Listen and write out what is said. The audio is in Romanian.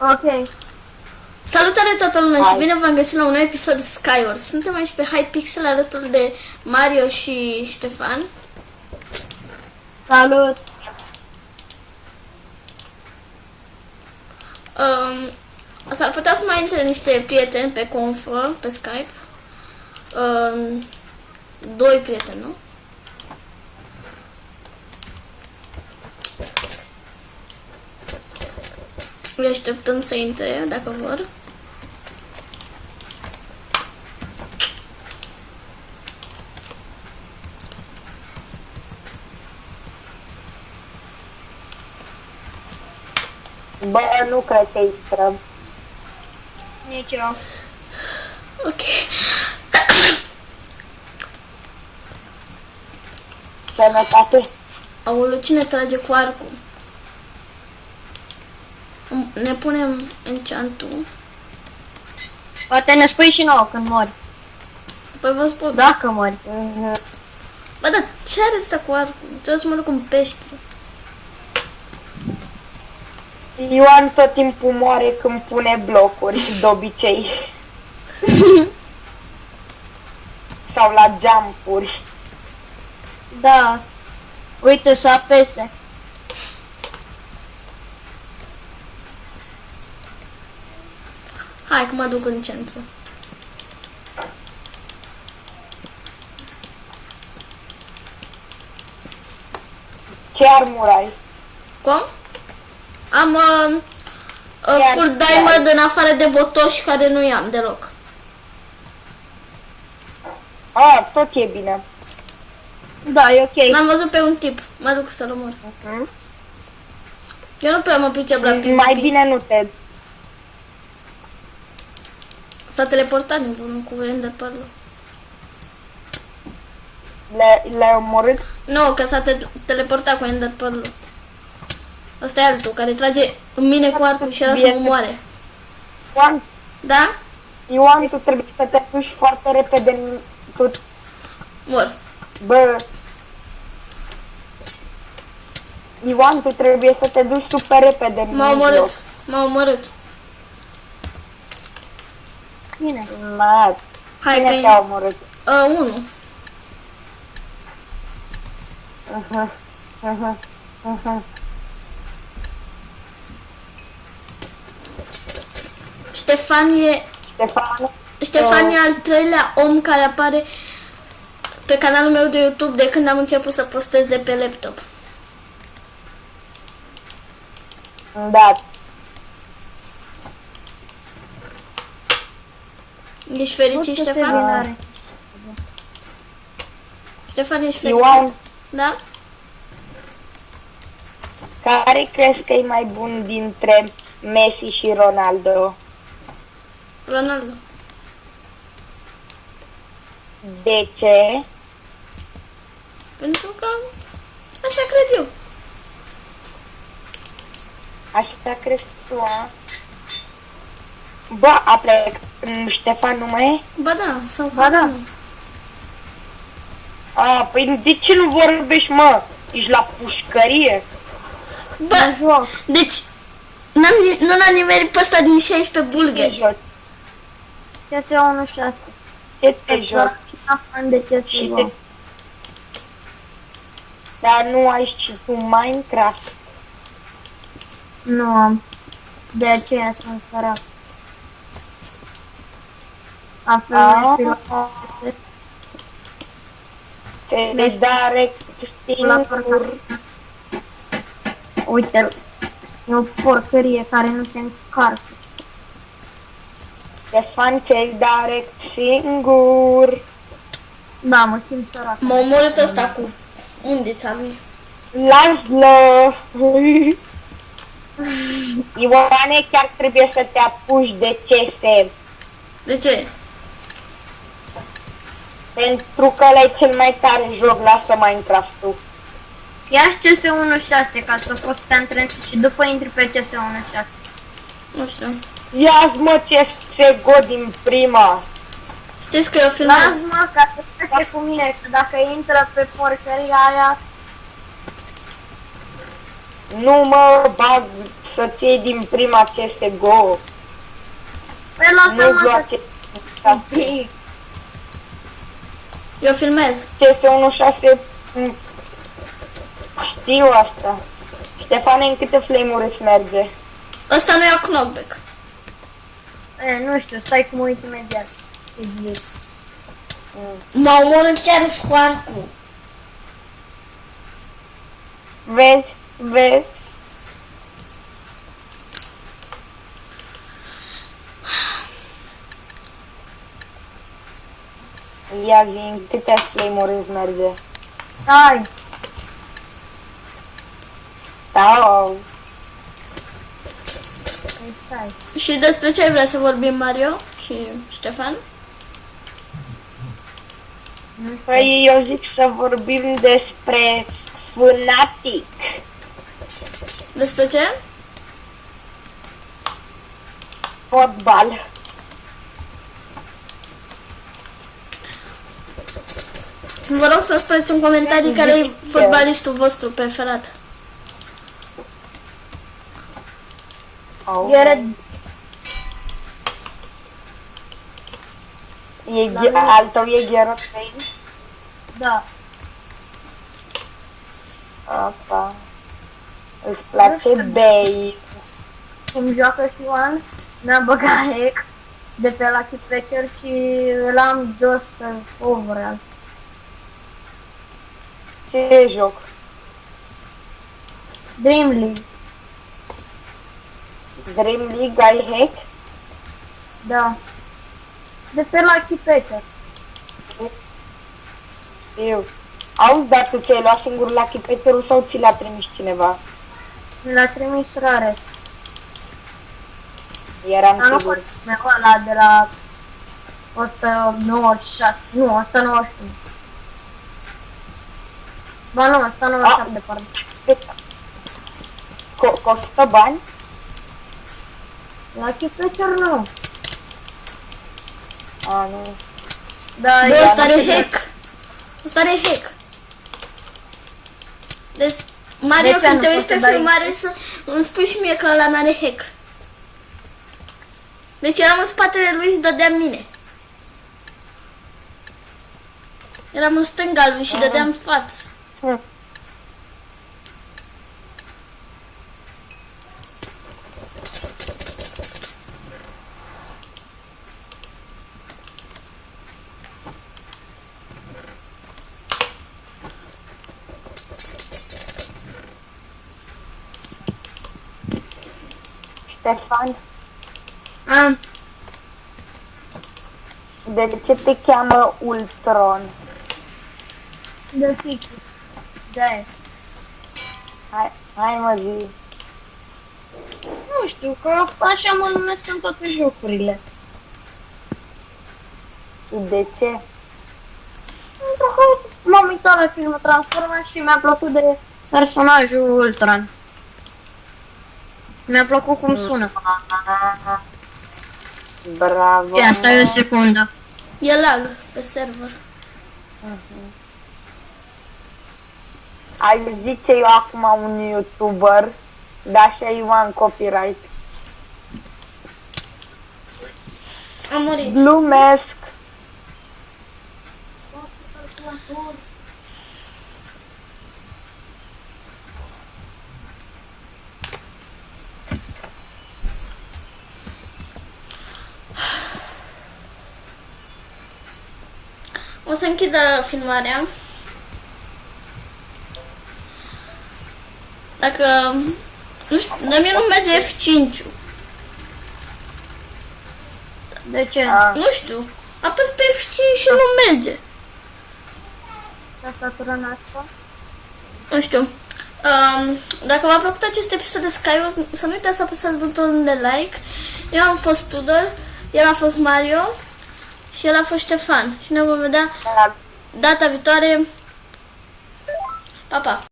Ok. Salutare toată lumea și bine v-am găsit la un nou episod Skyward. Suntem aici pe Hypixel alături de Mario și Ștefan. Salut. S-ar putea să mai intre niște prieteni pe confă, pe Skype. Doi prieteni, nu? Le așteptăm să intre, dacă vor. Bă, nu cred că intrăm. Nici eu. Ok. Sănătate. Aoleu, cine trage cu arcul? Ne punem enchantul. Poate ne spui și nouă când mori. Păi vă spun. Dacă mori. Bă, dar ce are asta cu arcul? Trebuie să mă duc în pește. Ioan tot timpul moare când pune blocuri, de obicei. Sau la jumpuri. Da. Uite să apese. Hai că mă duc în centru. Ce armură ai? Cum? Am Chiar full ce diamond în afară de botoși care nu i-am deloc. A, tot e bine. Da, e ok. L-am văzut pe un tip. Mă duc să-l omor. Eu nu prea mă pricep la PvP. Mai bine nu te... S-a teleportat din bunul cu Ender Pearl. Le-ai omorât? Nu, că s-a teleportat cu Ender Pearl. Ăsta e altul, care trage în mine cu arcul și ăla să mă moare. Ioan, Da? Ioan, tu trebuie să te duci foarte repede. Tu... Mor. Bă... Ioan, tu trebuie să te duci super repede. M-a omorât. M-a omorât. Bine. Hai Cine că te-a omorât? unul. Ștefan e Ștefan? e al treilea om care apare pe canalul meu de YouTube de când am început să postez de pe laptop. Da. Ești fericit, Orice Ștefan? terminare. Ștefan, ești fericit? Ioan, Da? care crezi că e mai bun dintre Messi și Ronaldo? Ronaldo. De ce? Pentru că așa cred eu. Așa crezi tu, a? Bă, a plecat. Ștefan nu mai e? Ba da, sau Ba da. nu. A, păi de ce nu vorbești, mă? Ești la pușcărie? Bă, Joc. deci nu l-am nimerit pe ăsta din 16 Te bulgari. joci? CS16. Ce te joci? Fan de Și te... CS1. Dar nu ai și tu Minecraft. Nu am. De aceea sunt sărac. La fel Ah. mai Te vezi direct singur. Uite-l. E o porcărie care nu se încarcă. Ștefan, te-ai direct singur. Da, mă simt sărac. M-a omorât ăsta cu undița lui. Lasă! Ioane, chiar trebuie să te apuci de CS. De ce? Pentru că ăla e cel mai tare joc, lasă Minecraft-ul. Ia și CS16 ca să poți să te antrenezi și după intri pe CS16. Nu știu. Ia-ți mă CSGO din prima. Știți că eu filmez? Lasă-mă ca să trece cu mine, că dacă intră pe porcăria aia, Nu mă bag soției din prima CSGO. Păi lasă-mă Nu doar să CS16. Eu filmez. CS16. Știu asta. Ștefane, în câte flame-uri îți merge? Ăsta nu ia knockback. Nu știu, stai cum uit imediat. Ce zic. M-a omorât chiar scoarcul. Vezi? Ia zi, în câte flame-uri îți merge? Stai. Sau... Stai. Și despre ce ai vrea să vorbim, Mario și Ștefan? Păi eu zic să vorbim despre Fnatic. Despre ce? Fotbal. Vă rog să spuneți în comentarii care e fotbalistul vostru preferat. Gareth. Al tău e Gareth Bale? Da. Apa. Îți place Bale. Cum joacă și Ioan, mi-a băgat hack de pe Lucky Fetcher și îl am jos pe overall. Ce joc? Dream League. Dream League ai hack? Da. De pe Lucky Fetcher. Eu. Auzi, dar tu ți-ai luat singur Lucky Peterul sau ți l-a trimis cineva? Mi l-a trimis rare. Eram Dar nu sigur. fost ăla de la 196. Nu, 191. Ba nu, 197 pardon. Costă bani? Lucky Fetcher nu. A, nu. Da, Bă, e- ăsta are hack. Ăsta are hack. Deci, Mario, De ce când nu te uiți poți pe să dai filmare, să îmi spui și mie că ăla n-are hack. Deci eram în spatele lui și dădeam mine. Eram în stânga lui și dădeam față. Ștefan, Am. de ce te cheamă Ultron? De fici. De. Hai mă zi. Nu știu, că așa mă numesc în toate jocurile. Și de ce? Pentru că m-am uitat la filmul Transformers și mi-a plăcut de personajul Ultron. Mi-a plăcut cum sună. Bravo. Ia, stai o secundă. E lag pe server. Ai zice eu acum un YouTuber, dar și Ioan copyright. Am murit. Glumesc. O să închidă filmarea. Dacă... Nu știu, de mie nu merge F5. De ce? Nu știu. Apăs pe F5 și nu merge. Tastatura noastră? Nu știu. Dacă v-a plăcut acest episod de Skyward, să nu uitați să apăsați butonul de like. Eu am fost Tudor, el a fost Mario și el a fost Ștefan. Și ne vom vedea data viitoare. Pa, pa!